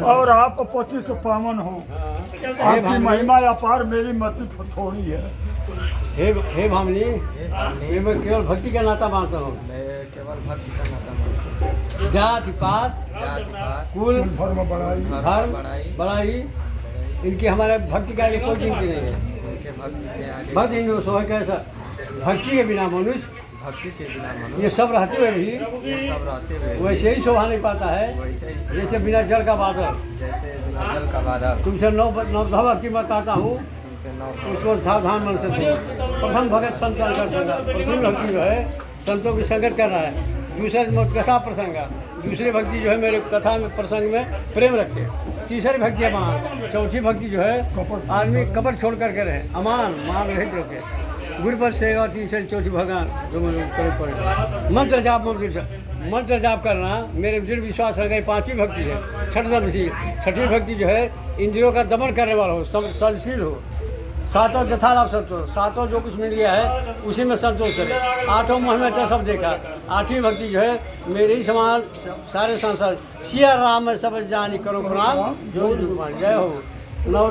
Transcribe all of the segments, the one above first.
और आप पति तो पावन हो। आपकी महिमा अपार, मेरी मति थोड़ी है। हे भामिनी, ये मैं केवल भक्ति का नाता मानता हूँ। मैं केवल भक्ति का नाता मानता हूँ। जाति पात कुल धर्म बड़ाई इनकी हमारे भक्ति का कोई गिनती नहीं है। उनके भक्ति के आगे भक्त हिंदू सो है कैसा, भक्ति के बिना मनुष्य, भक्ति के बिना मनुष्य ये सब रहते हुए भी ये सब रहते हुए वैसे ही शोभा नहीं पाता है वैसे ही जैसे बिना जल का बादल। जैसे बिना जल का बादल। तुमसे नवधा भक्ति मैं कहता हूँ, तुमसे नौ उसको सावधान मन से सुनो। प्रथम भगत संतन कर संगा, प्रथम भक्ति जो है संतों की संगत कर रहा है। दूसरे कथा प्रसंगा, दूसरी भक्ति जो है मेरे कथा में प्रसंग में प्रेम रखे। तीसरी भक्ति अमान, चौथी भक्ति जो है आदमी कपट छोड़ करके रहे, अमान मान रहित रखे। गुरुपद से और तीसरी चौथी भगवान जो करे पड़े। मंत्र जाप करना मेरे दृढ़ विश्वास है गई। पांचवी भक्ति है छठी भक्ति जो है इंद्रियों का दमन करने वाला हो, संशील हो। सातों यथालाभ संतोष, सातों जो कुछ मिल गया है उसी में संतोष करे। आठों मोह में तो सब देखा। आठवीं भक्ति जो है मेरे ही समान सारे संसार सिया राम में सब जानी करो प्रणाम जो जय हो। नौ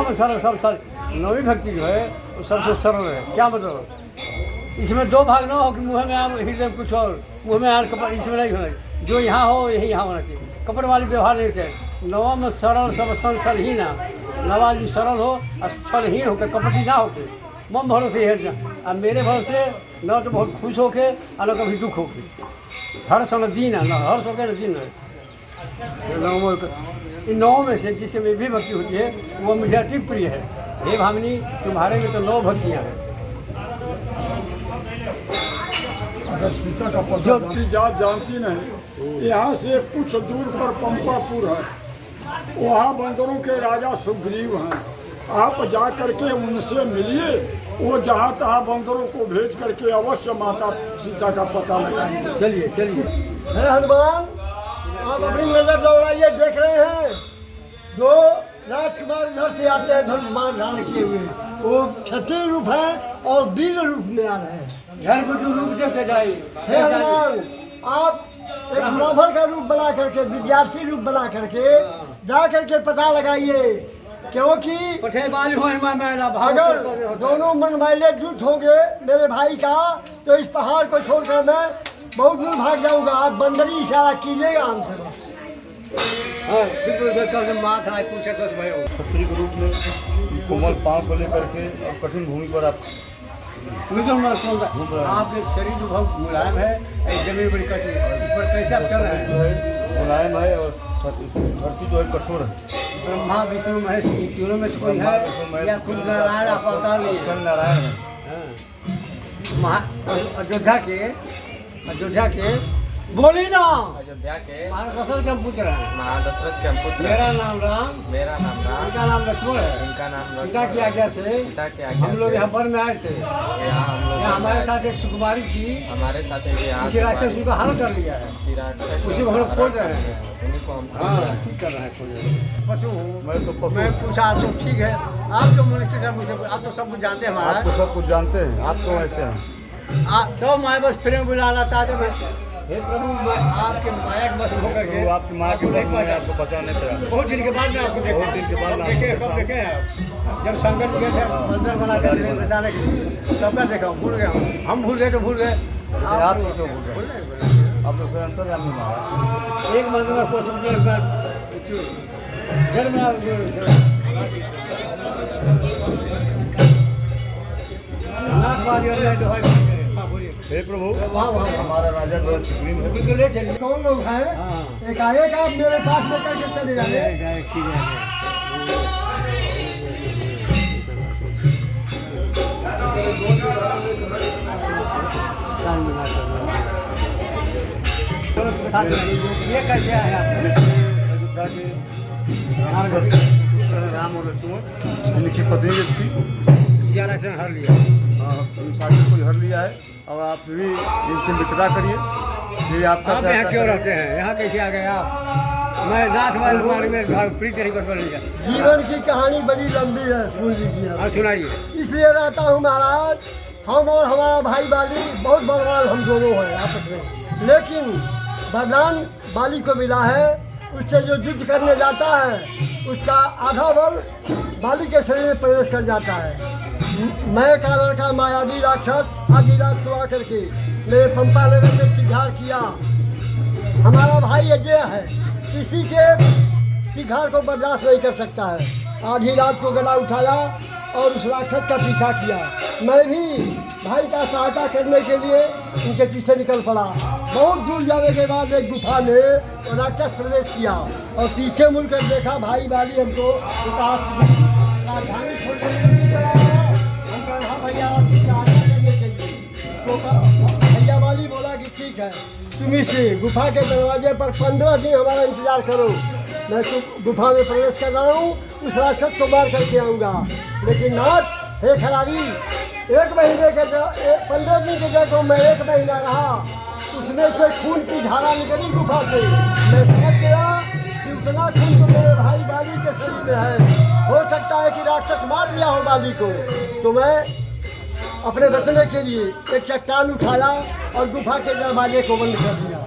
में सरल सब नौवीं भक्ति जो है वो सबसे सरल है। क्या मतलब, इसमें दो भाग न हो कि मुँह में आम हृदय में कुछ और, मुँह में आम कपड़, इसमें नहीं होना। जो यहाँ हो यही यहाँ होना चाहिए। कपड़ वाली व्यवहार नहीं चाहिए। नवा में सरल सब संसल ही ना, नवा जी सरल हो और छलहीन होकर कपटी ना होके मम भरोसे हेर जा। अब मेरे भरोसे न तो बहुत खुश होके और न कभी दुख होके, हर्ष न जीना, न हर्ष होकर न जीना। इन नौ में से जिससे में भी भक्ति होती है वो मुझे अति प्रिय है। हे भामिनी, तुम्हारे में तो 9 भक्तियाँ हैं। अगर सीता का पता जात जानती नहीं, यहाँ से कुछ दूर पर पंपापुर है, वहाँ बंदरों के राजा सुग्रीव हैं। आप जा करके उनसे मिलिए, वो जहाँ तहाँ बंदरों को भेज करके अवश्य माता सीता का पता लगाएंगे। चलिए चलिए। हे हनुमान, आप अपनी नजर दौड़ाइए, देख रहे हैं 2 राजकुमार उधर से आते हैं धनुष्मान धारण किए हुए। वो क्षत्रिय रूप है और वीर रूप में आ रहे हैं। घर पर जो रूप जब जाए। हे हनुमान, आप एक ब्राह्मण का रूप बना करके, विद्यार्थी रूप बना करके जा करके पता लगाइए, क्योंकि पठे बाली हो अगर दोनों मनमाइले जुट होंगे मेरे भाई का, तो इस पहाड़ को छोड़कर मैं बहुत दूर भाग जाऊंगा। आप बंदरी इशारा कीजिएगा हमसे। क्षत्रिय के रूप में कोमल पाँव को लेकर के अब कठिन भूमि पर आप आपके शरीर तो बहुत मुलायम है, जमीन बड़ी कठिन है, इस पर कैसे आप चल रहे जो हैं? है मुलायम है और धरती जो है कठोर है। ब्रह्मा विष्णु महेश इन तीनों में से कोई है या खुद नारायण आप अवतार लिए हैं? नारायण है। अयोध्या के बोली ना, अयोध्या के महाराज दशरथ के हम पुत्र हैं। महादशरथ के पुत्र। मेरा नाम राम, मेरा नाम राम, उनका नाम लक्ष्मण है। उनका नाम पिता की आज्ञा से पिता की आज्ञा हम लोग से यहाँ वन में आए थे। यहाँ हम लोग यहाँ हमारे साथ एक सुकुमारी थी, हमारे साथ एक यहाँ किसी राक्षस उनका हरण कर लिया है। उसी को हम लोग खोज रहे हैं। उन्हीं को हम हाँ ठीक कर रहे हैं, खोज रहे हैं। पशु हूँ मैं मैं पूछा आप सब ठीक है। आप जो मनुष्य हैं मुझे, आप तो सब कुछ जानते हैं आप महाराज। तो सब कुछ जानते हैं, आप तो ऐसे हैं। तो मैं बस प्रेम बुलाना चाहते मैं। हे प्रभु, मैं आपके माया के बस होकर के तो आपकी माँ के बस में आपको पता नहीं चला। बहुत दिन के बाद मैं आपको देखा। बहुत दिन के बाद कब देखे हैं आप? जब संगत गए थे मंदिर बना कर बचाने के लिए, तब मैं देखा हूँ। भूल गया हूँ, हम भूल गए तो भूल गए। आप तो क्यों भूल गए? आप तो फिर अंतर नहीं मारा। एक मंदिर में कोशिश किया जन्म हे प्रभु, हमारा राजा जो है सुग्रीव है। उनको ले चलिए। कौन लोग हैं? एकाएक आप मेरे पास लेकर के चले जाए। ये कैसे आए आप? राम और लक्ष्मण इनकी पत्नी जो थी, आरक्षण हर लिया। साथी को हर लिया है। और आप भी इनसे मित्रता करिए। ये आपका आप यहाँ क्यों रहते हैं? यहाँ कैसे आ गए आप? मैं नाथ वाले में प्रीत नहीं कर लिया। जीवन की कहानी बड़ी लंबी है, सुन लीजिए। हाँ सुनाइए। इसलिए रहता हूँ महाराज, हम और हमारा भाई बाली बहुत बलवान हम दोनों हैं आपस में, लेकिन वरदान बाली को मिला है उससे जो युद्ध करने जाता है उसका आधा बल बाली के शरीर में प्रवेश कर जाता है। मैं का लड़का मायावी राक्षस आधी रात को आकर के मेरे पंपा नगर में शिकार किया। हमारा भाई अजय है, किसी के शिकार को बर्दाश्त नहीं कर सकता है। आधी रात को गला उठाया और उस राक्षस का पीछा किया। मैं भी भाई का सहायता करने के लिए उनके पीछे निकल पड़ा। बहुत दूर जाने के बाद एक गुफा में राक्षस प्रवेश किया और पीछे मुड़कर देखा भाई वाली हमको राजधानी छोड़ने के लिए चला। हम कहा भैया सहायता करने के लिए, तो भैया वाली बोला कि ठीक है, तुम इस गुफा के दरवाजे पर 15 दिन हमारा इंतजार करो। मैं तो गुफा में प्रवेश कर रहा हूँ, उस राक्षस को मार करके आऊँगा। लेकिन नाथ हे खरारी, 1 महीने के 15 दिन के जगह मैं 1 महीना रहा, उसमें से खून की धारा निकली गुफा से। मैं समझ गया कि उतना खून तो मेरे भाई बाली के शरीर में है। हो सकता है कि राक्षस मार दिया हो बाली को। तो मैं अपने बचने के लिए एक चट्टान उठाया और गुफा के दरवाजे को बंद कर दिया।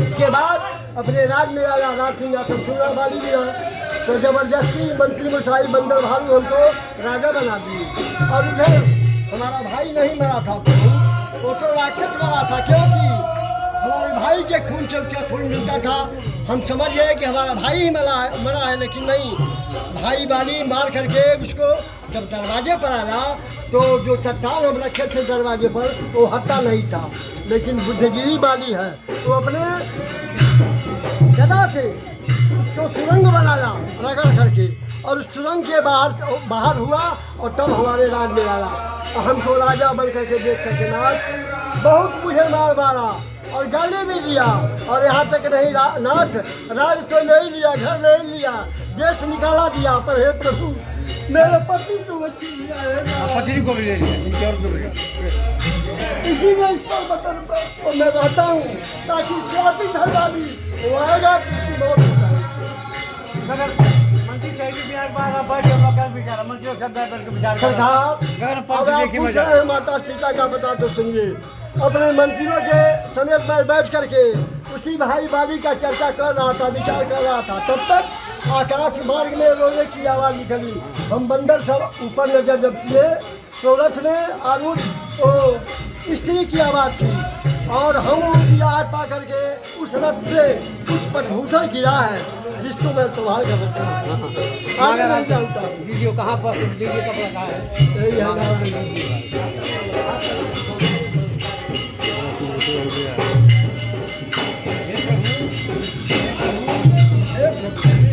इसके बाद अपने राज में आया राज सिंहासन चुना वाली दिया, तो जबरदस्ती मंत्री मुसाई बंदर भालू हमको राजा बना दिए। और उधर हमारा भाई नहीं मरा था, वो तो राक्षस मरा था, क्योंकि हमारे भाई के खून से उसका खून मिलता था। हम समझ गए कि हमारा भाई ही मरा है, लेकिन नहीं, भाई वाली मार करके उसको जब दरवाजे पर आया तो जो चट्टान हम रखे थे दरवाजे पर वो हटता नहीं था। लेकिन बुद्धगिरी वाली है, वो अपने गदा से उसको सुरंग बनाया रगड़ करके, और उस सुरंग के बाहर हुआ और तब हमारे राज में आया। हमको राजा बन करके देख करके नाथ बहुत मुझे मारा और गाली भी दिया। और यहाँ तक नहीं नाथ, राज तो नहीं लिया, घर नहीं लिया, देश निकाला दिया। पर हे प्रभु, मेरे पति तो बची लिया है, पत्नी को भी ले लिया, इसी में इस पर बटन पर मैं रहता हूँ ताकि स्वापित हटा दी वो आएगा किसी बहुत अगर मंत्री कहेगी बिहार बार आप बैठ जाओ, कर बिचारा मंत्री सब बैठ के विचार करो। सरकार अब आप पूछ रहे हैं माता सीता का बता तो सुनिए। अपने मंत्रियों के समेत मैं बैठ करके उसी भाई बाली का चर्चा कर रहा था, विचार कर रहा था। तब तक आकाश मार्ग में रोने की आवाज़ निकली। हम बंदर सब ऊपर नजर जब किए तो रथ में आरूढ़ स्त्री की आवाज़ थी, और हम उनकी आवाज़ पा करके उस रथ से कुछ पटभूषण गिरा है जिसको मैं संभाल कर रखा हूँ। आगे नहीं जानता दीजिए कहाँ पर, दीजिए कब रखा है, यही है।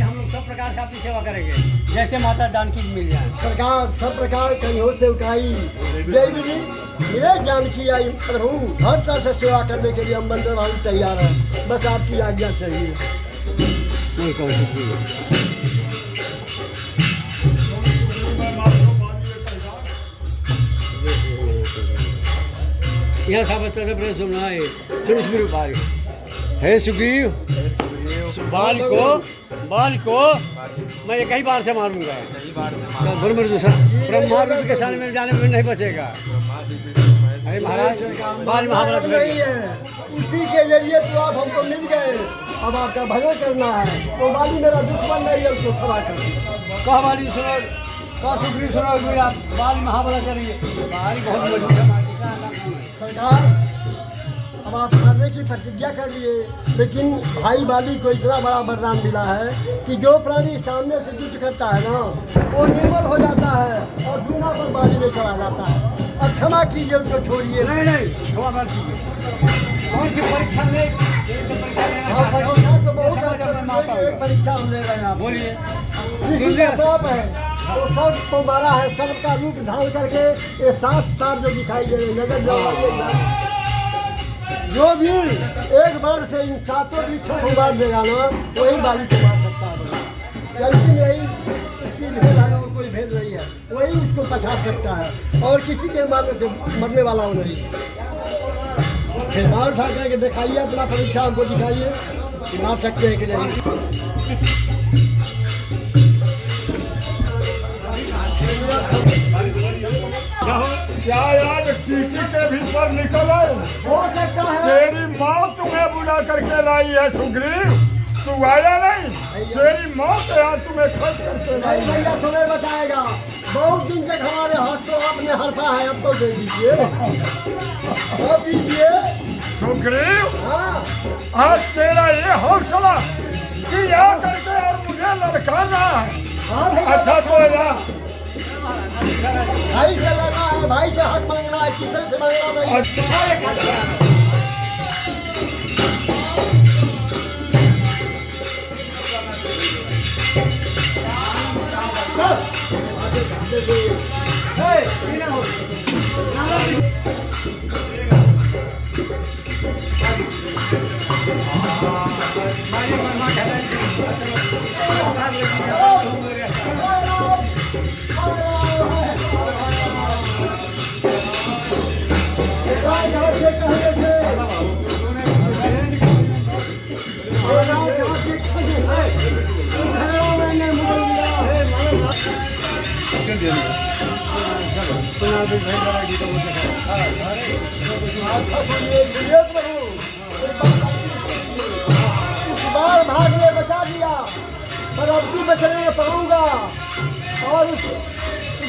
हम लोग सब प्रकार से आपकी सेवा करेंगे, जैसे माता जानकी मिल जाए। सरकार सब प्रकार कहीं से उठाई जय विधि मेरे जानकी आई प्रभु, हर तरह से सेवा करने के लिए हम बंदर भाई तैयार हैं, बस आपकी आज्ञा चाहिए। यहाँ सब सुनना है, सुन बारी है सुग्रीव, बाल को मैं एक ही बार से मारूंगा, ब्रह्मा के सामने में जाने में नहीं बचेगा। अरे महाराज बाल महाभारत नहीं है, उसी के जरिए तो आप हमको मिल गए, अब आपका भला करना है। तो बाली मेरा दुश्मन नहीं है, उसको खड़ा कर कहा बाली सुनो, कहा सुग्रीव सुनो, आप बाल महाभारत करिए। बाल बहुत मजबूत है सरकार, अब आप मारने की प्रतिज्ञा कर लिए, लेकिन भाई बाली को इतना बड़ा वरदान मिला है कि जो प्राणी सामने से युद्ध करता है ना, वो निर्बल हो जाता है और दूना पर बाली में चला जाता है। अब क्षमा कीजिए, उनको छोड़िए। नहीं क्षमा मत कीजिए। कौन सी परीक्षा में परीक्षा तो बहुत है, एक परीक्षा हम ले रहे हैं। बोलिए। किसी का पाप है तो सब को मारा है, सबका रूप धारण करके ये 7 तार जो दिखाई दे रहे नगर जो भी एक बार से इन 7 वृक्षों को मार देगा ना, वही बाली को मार सकता है। जल्दी नहीं इसकी भेद है और कोई भेद नहीं है, वही उसको पछा सकता है और किसी के मारने से मरने वाला वो नहीं। फिर मार उठा करके दिखाइए, अपना परीक्षा हमको दिखाइए कि मार सकते हैं कि नहीं। क्या याद टीटी के भीतर निकल आए? हो सकता है तेरी माँ तुम्हें बुला करके लाई है सुग्रीव। तू आया नहीं, तेरी मौत है आज तुम्हें खर्च करते नहीं नहीं। भैया तुम्हें बताएगा, बहुत दिन तक हमारे हाथ तो आपने हरता है, अब तो दे दीजिए, अब दीजिए। सुग्रीव, हाँ आज तेरा ये हौसला कि आ करके और मुझे लड़काना है। हाँ भैया, अच्छा तो या भाई से लगा है, भाई से हक मांगना है, किसी से मांगना नहीं। बार भाग ले बचा दिया, पर अब भी बचने में पाऊंगा। और उस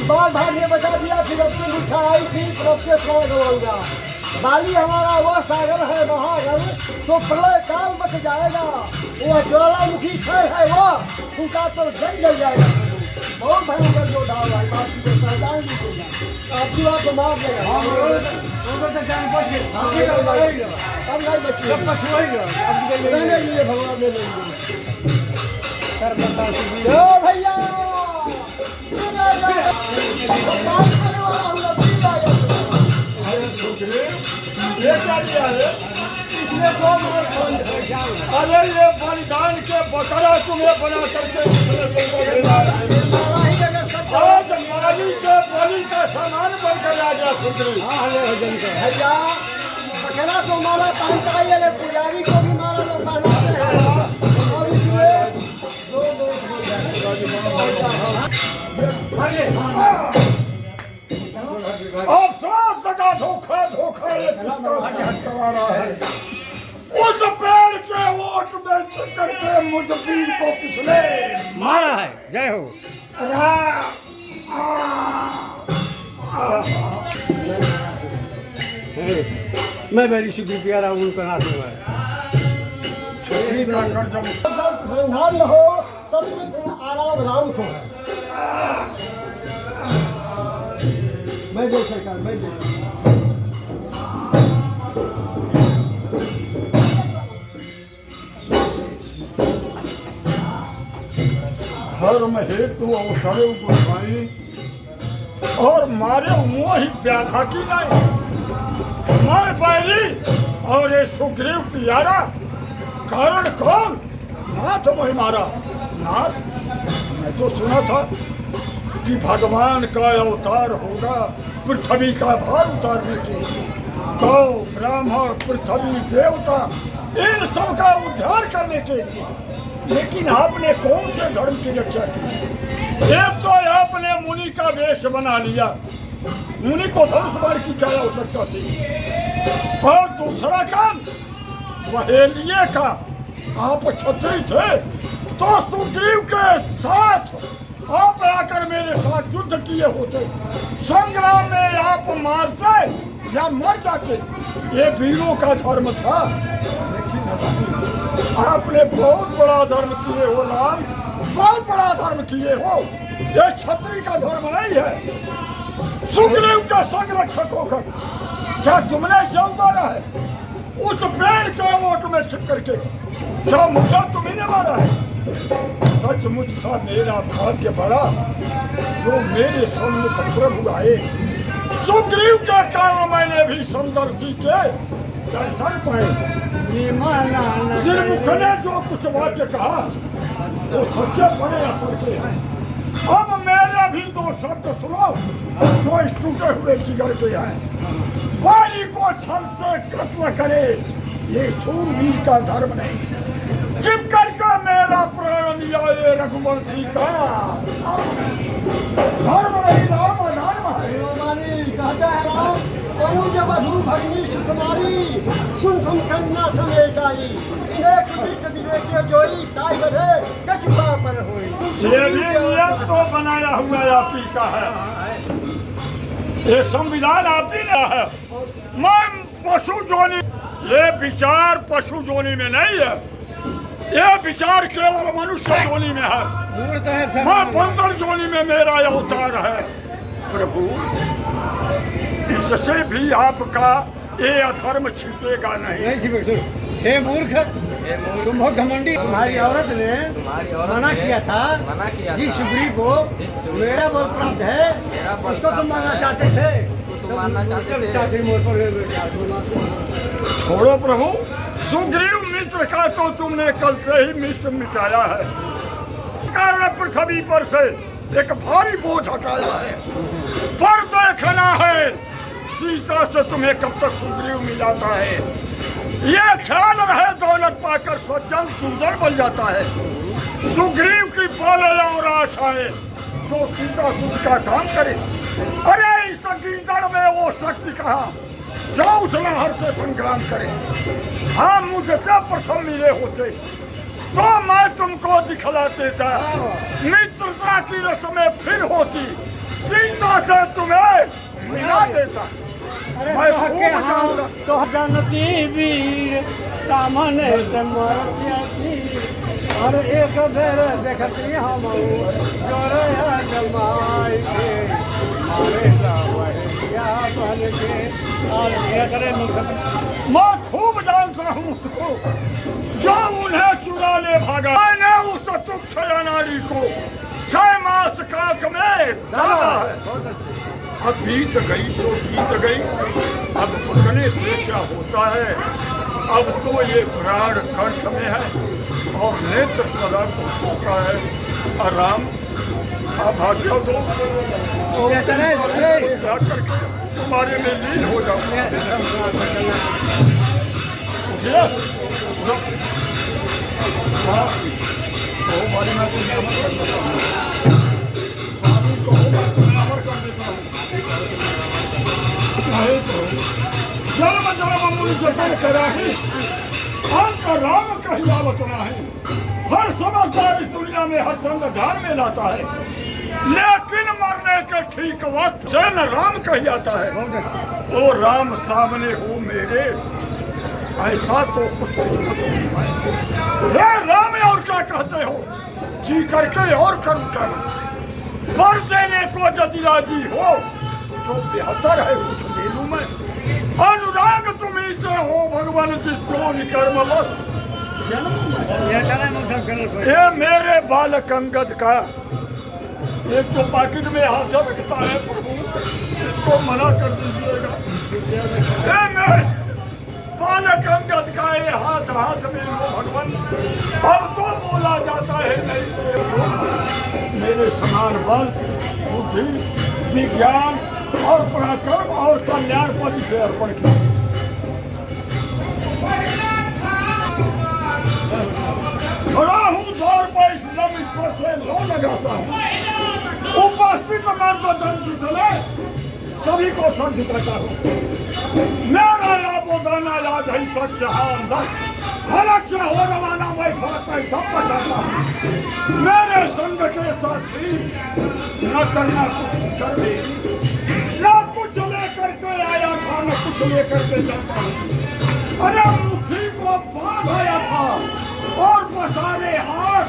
बार भाग ले बचा दिया, फिर अब की मिठाई थी, फिर अब के स्वर्ग गवाऊंगा। बाली हमारा वह सागर है महागर, तो प्रलय काल बच जाएगा। वह ज्वालामुखी क्षय है, वह उनका तो जल जाएगा। बहुत भयंकर जो डाल है, बाकी को सरदार नहीं देगा, आपकी बात को मार देगा। अब नहीं बचिए, रहने दीजिए, भगवान ले लेंगे। ओ भैया, ये क्या लिया है? इसने कौन अरे ये बलिदान के बकरा तुम्हें बना करके आज माली के बलि का सामान बनकर आ गया सुग्रीव। भैया बकरा को मारा पहनता है, ये पुजारी को भी मारा तो पहनाते हैं। और इसलिए दो दोस्त हो और सब जगह धोखा धोखा ये किसका रहा है। उस पेड़ के ओट में करके मुझ वीर को पिछले मारा है। जय हो। मैं मेरी सुखी प्यारा उनका नाथ हुआ है। जब संधान न हो तब आराम राम को है। मैं दे सरकार, मैं दे। धर्म हेतु अवसरे गुसाई और मारे मुँह ही व्याधा की नहीं। मैं बैरी और ये सुग्रीव प्यारा, कारण कौन? नाथ वही मारा। नाथ, मैं तो सुना था कि भगवान का अवतार होगा पृथ्वी का भार उतारने के लिए। गौ ब्राह्मण पृथ्वी देवता इन सब का उद्धार करने के लिए। लेकिन आपने कौन से धर्म की रक्षा की? एक तो आपने मुनि का वेश बना लिया, मुनि को धनुष बाण की क्या आवश्यकता थी? और दूसरा काम वहेलिये का, आप क्षत्रिय थे तो सुग्रीव के साथ आप आकर मेरे साथ युद्ध किए होते, संग्राम में आप मारते या मर जाते। ये वीरों का धर्म था। लेकिन आपने बहुत बड़ा धर्म किए हो राम, बहुत बड़ा धर्म किए हो। ये क्षत्रिय का धर्म नहीं है। सुग्रीव का संरक्षक होकर क्या तुमने इसे उतारा है? उस पेड़ के ओट में छिप करके क्या मुद्दा तुम्हें मारा है? सचमुच था मेरा भाग्य बड़ा जो मेरे सम्मुख प्रभु आए। सुग्रीव के कारण मैंने भी समदर्शी के दर्शन पाए। सिर्मुख ने जो कुछ वाक्य कहा वो सच्चे बड़े असर के हैं। अब मेरे भी दो शब्द सुनो जो इस टूटे हुए जिगर के हैं। वाली को छल से कत्ल करे ये शूरवीर का धर्म नहीं। चिप करके मेरा प्राण लिया ये रघुवंशी का धर्म नहीं, धर्म धर्म है। कहता है राम अनुज वधु भगनी सुकुमारी सुन सुन कन्या समेत आई एक बीच विवेक जोई ताई बधे कछुआ पर होई। ये भी नियम तो बनाया हुआ आप ही का है, ये संविधान आप ही ने है। मैं पशु जोनी, ये विचार पशु जोनी में नहीं है, ये विचार केवल मनुष्य जोनी में है। मैं बंदर जोनी में मेरा अवतार है। प्रभु, इससे भी आपका ये अधर्म छिपेगा नहीं। हे मूर्ख, तुम बहुत घमंडी। तुम्हारी औरत ने मना किया था जिस सुग्रीव को मेरा बल प्राप्त है उसको तुम मानना चाहते थे, तुम मानना चाहते थे। छोड़ो प्रभु, सुग्रीव मित्र का तो तुमने कल से ही मित्र मिटाया है। कारण पृथ्वी पर से एक भारी बोझ हटाया है, पर देखना है सीता से तुम्हें कब तक सुग्रीव मिलाता है। ये ख्याल रहे, दौलत पाकर सज्जन दुर्जन बन जाता है। सुग्रीव की बोले और आशाएं जो सीता सुख का काम करे। अरे इस गीदड़ में वो शक्ति कहा जो उस लहर से संग्राम करे। हाँ, मुझसे प्रसन्न मिले होते तो मैं तुमको दिखला देता, मित्रता की रस्में फिर होती, सीता से तुम्हें मिला देता। मैं खूब जानता तो जानती वीर सामने से मरती और एक बेर देखती हम जोरया जमाई के मारे जावैया बन के। और क्या करे मैं खूब जानता हूँ उसको जो उन्हें चुरा ले भागा। मैंने उस तुच्छ नारी को 6 मास काक में डाला है। अब बीत गई तो बीत गई, अब पकड़ने से क्या होता है। अब तो ये प्राण कंठ में है और नेत्र सदा को होता है। आराम अभाग्य दो करके तुम्हारे में लीन हो जाओ। जन्म जन्म मुझ जतन करा है, अंत राम कहिया बचना है। हर समझदार इस दुनिया में हर संग ध्यान में लाता है, लेकिन मरने के ठीक वक्त से न राम कही आता है। ओ राम सामने हो मेरे, ऐसा तो कुछ हे राम और क्या कहते हो, जी करके और करूँ क्या। पर देने को यदि राजी हो तो बेहतर है कुछ ले लूं मैं। अनुराग तुम्ही से हो भगवान जिसको कर्म बस। ये मेरे बालक अंगद का एक तो पाकिट में हाथ रखता है प्रभु, इसको मना कर दीजिएगा। ये मेरे बालक अंगद का ये हाथ हाथ में लो भगवान। अब तो बोला जाता है नहीं, मेरे समान बल बुद्धि विज्ञान और पराक्रम और कल्याण पर इसे अर्पण किया। खड़ा हूँ दौर पर इस ईश्वर से लो लगाता हूँ। उपस्थित मंत्र चले सभी को संत करता हूँ। मेरा याबोदाना याद है सब जहाँ अंदर फलक से हो रवाना मैं फलक में सब बचाता हूँ। मेरे संग के साथी न करना कुछ कर दे, न कुछ लेकर के आया था न कुछ लेकर के जाता हूँ। अरे मुट्ठी को बांधाया था और पसारे हाथ